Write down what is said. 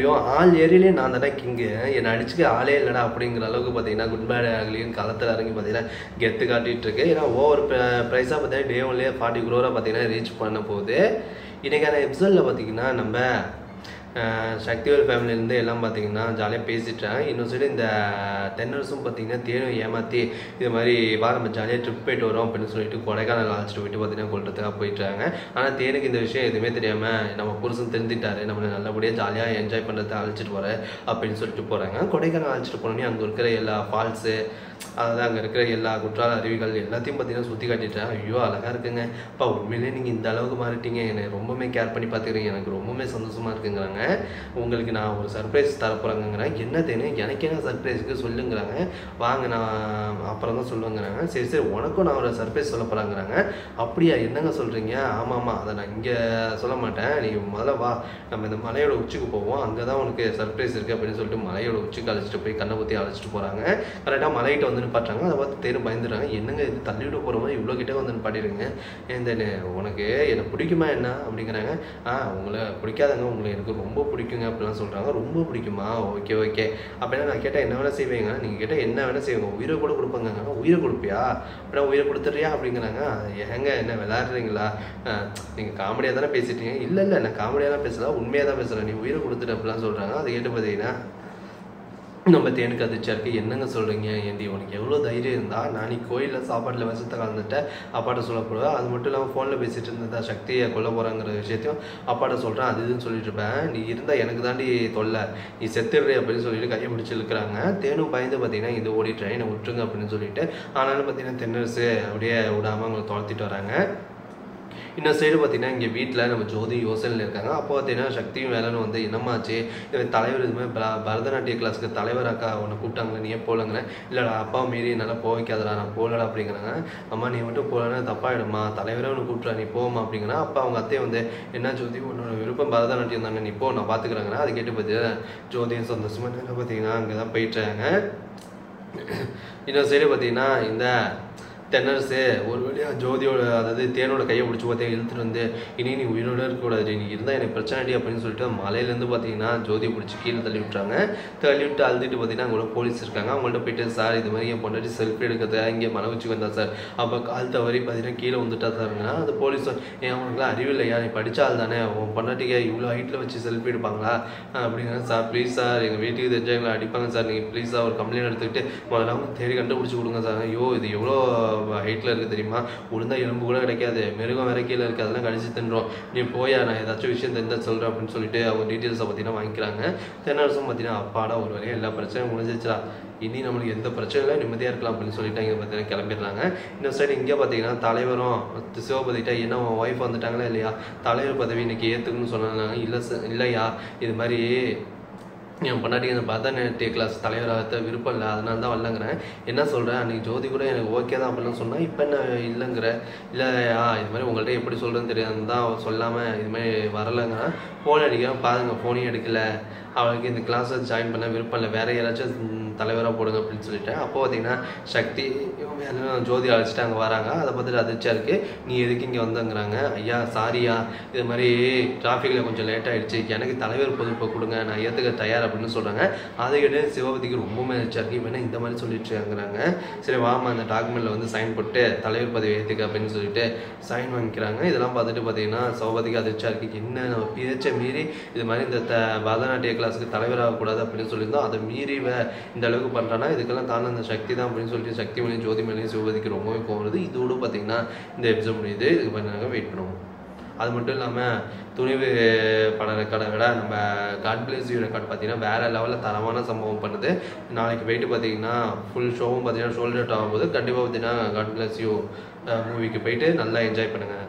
ஐயோ! ஆள் ஏரியாலயே நான் தான்டா கிங்கு. என்ன அடிச்சுக்க ஆளே இல்லடா அப்படிங்கிற அளவுக்கு பார்த்தீங்கன்னா, குட் பேட் ஆக்லியும் களத்துல இறங்கி பார்த்தீங்கன்னா, கெத்து காட்டிட்டு இருக்கு. ஏன்னா ஓவர் பிரைஸா பார்த்தீங்கன்னா, டே 1லயே 40 crore பார்த்தீங்கன்னா ரீச் பண்ண போகுது. இன்னைக்கான எபிசோட்ல பார்த்தீங்கன்னா, நம்ம சக்திவேல் ஃபேமிலியிலேருந்து எல்லாம் பார்த்தீங்கன்னா ஜாலியாக பேசிட்டாங்க. இன்னொரு சைடு இந்த டென்னர்ஸும் பார்த்தீங்கன்னா தேனும் ஏமாற்றி இது மாதிரி நம்ம ஜாலியாக ட்ரிப் போயிட்டு வரோம் அப்படின்னு சொல்லிட்டு கொடைக்கானல் அழைச்சிட்டு போயிட்டு பார்த்தீங்கன்னா கொள்றதுக்காக போயிட்டாங்க. ஆனால் தேனுக்கு இந்த விஷயம் எதுவுமே தெரியாமல் நம்ம புருஷன் தெரிஞ்சிட்டாரு, நம்மளை நல்லபடியாக ஜாலியாக என்ஜாய் பண்ணுறதை அழைச்சிட்டு போகிறேன் அப்படின்னு சொல்லிட்டு போகிறாங்க. கொடைக்கானல் அழைச்சிட்டு போனோன்னே அங்கே இருக்கிற எல்லா ஃபால்ஸு, அதாவது அங்கே இருக்கிற எல்லா குற்றால அருவிகள் எல்லாத்தையும் பார்த்தீங்கன்னா சுற்றி காட்டிட்டேன். ஐயோ அழகாக இருக்குங்க அப்பா, உண்மையிலே நீங்கள் இந்த அளவுக்கு மாறிட்டீங்க, என்னை ரொம்பவுமே கேர் பண்ணி பார்த்துக்கிறீங்க, எனக்கு ரொம்பவுமே சந்தோஷமாக இருக்குங்கிறாங்க. உங்களுக்கு நான் ஒரு சர்ப்ரைஸ் தரப்போகிறாங்கிறேன். என்ன தேனு, எனக்கு என்ன சர்ப்ரைஸுக்கு சொல்லுங்கிறாங்க. வாங்க நான் அப்புறம் தான் சொல்லுங்கிறாங்க. சரி சரி உனக்கும் நான் ஒரு சர்ப்ரைஸ் சொல்ல போகிறாங்கிறாங்க. அப்படியா, என்னங்க சொல்கிறீங்க? ஆமாம் அதை நான் இங்கே சொல்ல மாட்டேன், நீ முதல்ல வா, நம்ம இந்த மலையோட உச்சிக்கு போவோம், அங்கே தான் உனக்கு சர்ப்ரைஸ் இருக்குது அப்படின்னு சொல்லிட்டு மலையோட உச்சிக்கு அழைச்சிட்டு போய் கண்ணை பற்றி அழைச்சிட்டு போகிறாங்க. கரெக்டாக மலைகிட்ட வந்து பாட்டுறாங்க. அதை பார்த்து தேனு பயந்துடுறாங்க. என்னங்க இது தள்ளிவிட்டு போகிற மாதிரி இவ்வளோ கிட்டே வந்து பாடிடுங்க, இந்த உனக்கு என்னை பிடிக்குமா என்ன அப்படிங்கிறாங்க. உங்களை பிடிக்காதங்க, உங்களை எனக்கு ரொம்ப பிடிக்குங்க அப்படிலாம் சொல்கிறாங்க. ரொம்ப பிடிக்குமா, ஓகே ஓகே அப்படின்னா நான் கேட்டால் என்ன வேணால் செய்வீங்க, நீங்கள் கேட்டால் என்ன வேணால் செய்வீங்க, உயிரை கூட கொடுப்பாங்க. உயிரை கொடுப்பியா அப்படின்னா உயிரை கொடுத்துட்றியா அப்படிங்கிறாங்க. ஏங்க என்ன விளையாடுறீங்களா, நீங்கள் காமெடியாக தானே பேசிட்டீங்க. இல்லை இல்லை நான் காமெடியாக தான் பேசல, உண்மையாக தான் பேசுகிறேன், நீ உயிரை கொடுத்துட்டு அப்படிலாம் சொல்கிறாங்க. அதை கேட்டு பார்த்தீங்கன்னா நம்ம தேனுக்கு அதிர்ச்சியாக இருக்குது. என்னங்க சொல்கிறீங்க, ஏண்டி உனக்கு எவ்வளோ தைரியம் இருந்தால் நான் நீ கோயிலில் சாப்பாட்டில் விஷத்தை கலந்துட்ட அப்பாட்ட சொல்லப்படுவேன், அது மட்டும் இல்லாமல் ஃபோனில் பேசிகிட்டு இருந்ததா சக்தியை கொல்ல போகிறாங்கிற விஷயத்தையும் அப்பாட்ட சொல்கிறேன், அது இதுன்னு சொல்லிட்டு இருப்பேன், நீ இருந்தால் எனக்கு தாண்டி தொல்லை, நீ செத்துடுறே அப்படின்னு சொல்லிட்டு கையை பிடிச்சி இழுக்கிறாங்க. தேனும் பயந்து பார்த்தீங்கன்னா இது ஓடி ட்ரெயினை விட்டுருங்க அப்படின்னு சொல்லிட்டு, ஆனாலும் பார்த்தீங்கன்னா தென்னரசு அப்படியே விடாமல் அவங்களை துரத்திட்டு வராங்க. இன்னொரு சைடு பார்த்தீங்கன்னா இங்கே வீட்டில் நம்ம ஜோதி யோசனையில் இருக்காங்க. அப்போ பார்த்தீங்கன்னா சக்தியும் வேலைன்னு வந்து என்னமாச்சு, தலைவர் இதுமாதிரி பரதநாட்டிய கிளாஸுக்கு தலைவர் அக்கா உன்னை கூப்பிட்டாங்களே நீ ஏன் போகலங்கிறேன். இல்லைடா அப்பா மீறி என்னால் போக வைக்காதடா, நான் போகலடா அப்படிங்கிறாங்க. அம்மா நீ மட்டும் போகலன்னா தப்பாயிடுமா, தலைவரே ஒன்று கூப்பிட்றா நீ போமா அப்படிங்கிறா. அப்போ அவங்க அத்தையை வந்து என்ன ஜோதி உன்னோட விருப்பம் பரதநாட்டியம் தானே, நீ போ நான் பார்த்துக்கிறாங்கன்னா. அது கேட்டு பார்த்தீங்கன்னா ஜோதியும் சந்தோஷமாக என்ன பார்த்தீங்கன்னா அங்கே தான் போயிட்டாங்க. இன்னொரு சைடு பார்த்தீங்கன்னா இந்த தென்னரசு ஒரு வழியாக ஜோதியோட, அதாவது தேனோட கையை பிடிச்சி பார்த்தா இழுத்துட்டு வந்து, இனி நீ உயிரோட இருக்கக்கூடாது, நீ இருந்தால் எனக்கு பிரச்சனை அப்படின்னு சொல்லிட்டு மலையிலேருந்து பார்த்தீங்கன்னா ஜோதியை பிடிச்சி கீழே தள்ளி விட்டுறாங்க. தள்ளி விட்டு அழுதுட்டு பார்த்தீங்கன்னா அவங்களோட போலீஸ் இருக்காங்க. அவங்கள்ட்ட போயிட்டு சார் இது மாதிரி என் பொண்டாட்டி செல்ஃபி எடுக்கிறது இங்கே மலை உச்சி வந்தா சார், அப்போ கால் தவறி பார்த்தீங்கன்னா கீழே வந்துட்டா சாருங்கன்னா. அந்த போலீஸ் அவங்களுக்குலாம் அறிவில்லையா, நீ படித்த ஆள் தானே, உன் பொண்டாட்டிக்கு இவ்வளோ ஹைட்டில் வச்சு செல்ஃபி எடுப்பாங்களா அப்படிங்கிறாங்க. சார் ப்ளீஸ் சார், எங்கள் வீட்டுக்கு தெரிஞ்சவங்களை அடிப்பாங்க சார், நீங்கள் ப்ளீஸ் சார் ஒரு கம்ப்ளைண்ட் எடுத்துக்கிட்டு முதல்ல அவங்க தேடி கண்டுபிடிச்சி கொடுங்க சார். ஐயோ இது எவ்வளோ ஹைட்டில் இருக்குது தெரியுமா, உளுந்தா எலும்பு கூட கிடைக்காது, மிருகம் வேற கீழே இருக்குது, அதெல்லாம் கடிச்சு தின்றோம், நீ போயா நான் ஏதாச்சும் விஷயம் தெரிஞ்சா சொல்கிறேன் அப்படின்னு சொல்லிட்டு அவங்க டீட்டெயில்ஸை பார்த்தீங்கன்னா வாங்கிக்கிறாங்க. தென்னரசும் பார்த்தீங்கன்னா அப்பாடா ஒரு வரையும் எல்லா பிரச்சனையும் முடிஞ்சிச்சா, இனி நம்மளுக்கு எந்த பிரச்சனையும் நிம்மதியாக இருக்கலாம் அப்படின்னு சொல்லிட்டு இங்கே பார்த்தீங்கன்னா கிளம்பிடுறாங்க. இன்னொரு சைடு இங்கே பார்த்தீங்கன்னா தலைவரும் சிவபதிட்டா என்ன ஒய்ஃப் வந்துட்டாங்களா இல்லையா, தலைவர் பதவி இன்னைக்கு ஏற்றுக்குன்னு சொன்னாங்க. இல்லை இல்லையா இது மாதிரி என் பொண்டாட்டி அந்த பரதநாட்டிய கிளாஸ் தலைவராக விருப்பம் இல்லை, அதனால தான் வரலங்கிறேன். என்ன சொல்கிறேன், அன்றைக்கி ஜோதி கூட எனக்கு ஓகே தான் அப்படிலாம் சொன்னால் இப்போ என்ன இல்லைங்கிற. இல்லையா இது மாதிரி உங்கள்கிட்ட எப்படி சொல்கிறேன்னு தெரியாது தான் சொல்லாமல் இதுமாதிரி வரலைங்கிறேன். ஃபோன் அடிக்கிறேன் பாருங்கள், ஃபோனையும் எடுக்கலை, அவளுக்கு இந்த கிளாஸை ஜாயின் பண்ண விருப்பம் இல்லை, வேறு யாராச்சும் தலைவராக போடுங்க அப்படின்னு சொல்லிட்டேன். அப்போது பார்த்தீங்கன்னா சக்தி ஜோதி அழைச்சிட்டு அங்கே வராங்க. அதை பார்த்துட்டு அதிர்ச்சியாக இருக்குது, நீ எதுக்கு இங்கே வந்தங்கிறாங்க. ஐயா சாரியா இது மாதிரி டிராஃபிக்கில் கொஞ்சம் லேட் ஆகிடுச்சு, எனக்கு தலைவர் பொறுப்பை கொடுங்க, நான் ஏற்றுக்க தயார் அப்படின்னு சொல்கிறாங்க. அதை கேட்டு சிவபதிக்கு ரொம்பவுமே அதிர்ச்சியாக இருக்குது, இவனா இந்த மாதிரி சொல்லிட்டுருக்காங்கிறாங்க. சரி வாமா அந்த டாக்குமெண்ட்டில் வந்து சைன் போட்டு தலைவர் பதவி ஏற்றுக்க அப்படின்னு சொல்லிட்டு சைன் வாங்கிக்கிறாங்க. இதெல்லாம் பார்த்துட்டு பார்த்தீங்கன்னா சிவபதிக்கு அதிர்ச்சியாக இருக்குது, என்ன நம்ம பேச்சை மீறி இது மாதிரி இந்த பரதநாட்டிய கிளாஸுக்கு தலைவராகக்கூடாது அப்படின்னு சொல்லியிருந்தோம், அதை மீறி இந்த அளவுக்கு பண்ணுறான்னா இதுக்கெல்லாம் காரணம் அந்த சக்தி தான் அப்படின்னு சொல்லிட்டு சக்தி மேலேயும் ஜோதி மேலேயும் சிவபதிக்கு ரொம்பவே கோவருது. இதோடு பார்த்தீங்கன்னா இந்த எபிசோட் முடியுது. இதுக்கு பண்ணாங்க வெயிட் பண்ணுவோம். அது மட்டும் இல்லாமல் துணிவு பட ரெக்கார்டை விட நம்ம காட் பிளேஸ் யூ ரெக்கார்ட் பார்த்தீங்கன்னா வேறு லெவலில் தரமான சம்பவம் பண்ணுது. நாளைக்கு போயிட்டு பார்த்தீங்கன்னா ஃபுல் ஷோவும் பார்த்தீங்கன்னா ஷோல்டர் ஆகும்போது கண்டிப்பாக பார்த்தீங்கன்னா காட் பிளேஸ் யூ மூவிக்கு போயிட்டு நல்லா என்ஜாய் பண்ணுங்கள்.